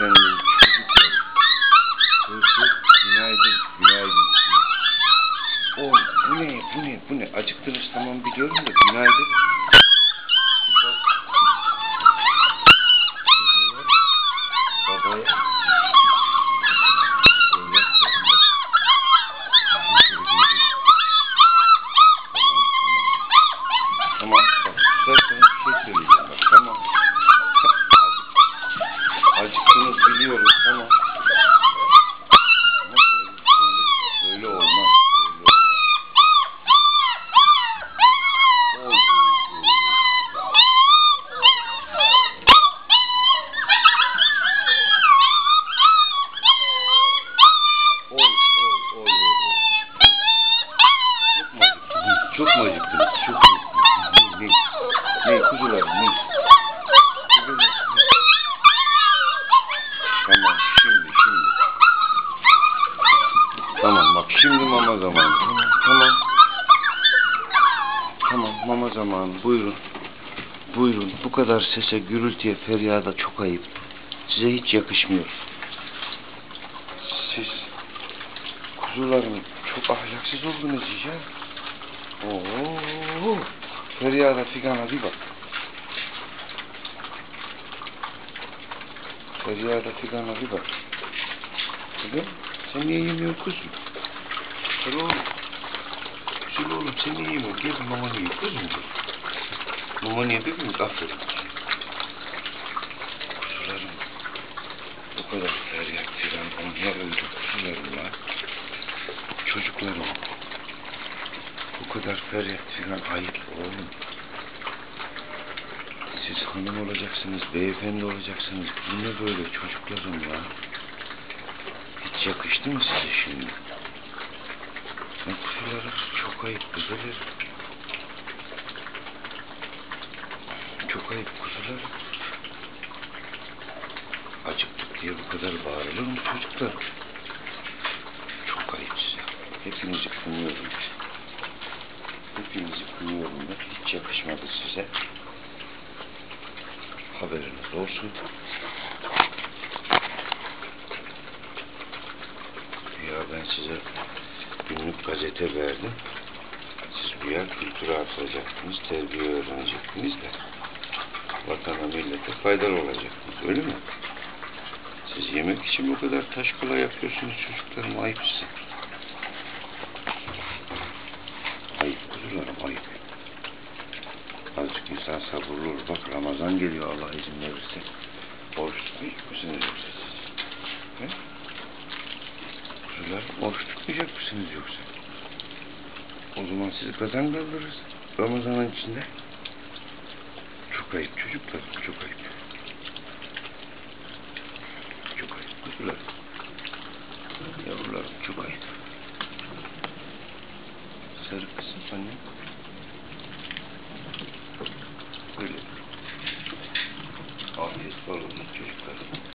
efendim çocuklar. Çocuk günaydın, günaydın. Oğlum bu ne? Acıktınız tamam biliyorum da günaydın. Babaya. Tamam bak güzel sana bir şey söyleyeceğim bak tamam. Acıktınız biliyorum tamam. Ama böyle olmaz. Çok mu acıktınız? Çok mu? Ne kuzular ne? Tamam şimdi. Tamam bak şimdi mama zamanı. Tamam mama zamanı. Buyurun. Bu kadar sese, gürültüye, feryada çok ayıp. Size hiç yakışmıyor. Siz kuzularım çok ahlaksız oldunuz ya. Oo, feryada figana bir bak. Kızım, sen niye yemiyorsun kuzum? Gel oğlum. Güzel oğlum, sen niye yemiyorsun? Gel mamanı ye kuzum. Mamanı ye bebeğim, aferin. Kuzularım. Bu kadar feryat figan, onlar öldü kuzularım ya. Çocuklarım. Bu kadar feryat figan ayıp oğlum. Siz hanım olacaksınız, beyefendi olacaksınız. Bu ne böyle çocuklarım ya? Hiç yakıştı mı size şimdi? Kuzularım çok ayıp kuzularım. Çok ayıp kuzularım. Acıktık diye bu kadar bağırılır mı çocuklar? Çok ayıp size. Hepinizi kınıyorum. Hiç yakışmadı size. Haberiniz olsun. Ya ben size günlük gazete verdim. Siz bu yer kültüre atılacaktınız, terbiye öğrenecektiniz de vatana, millete faydalı olacaktınız, öyle mi? Siz yemek için bu kadar taş kola yapıyorsunuz çocuklarım, ayıp size. Ayıp kuzularım, ayıp. Azıcık insan sabırlı olur. Bak Ramazan geliyor Allah izin verirse. Oruç tutmayacak mısınız yoksa siz? He? Kuzular oruç tutmayacak mısınız yoksa? O zaman sizi kazan kaldırırız Ramazan'ın içinde. Çok ayıp çocuklar, çok ayıp. Çok ayıp kuzular. Yavrularım çok ayıp. Sarı kızım annem. Böyle. Afiyet bol olsun çocuklar.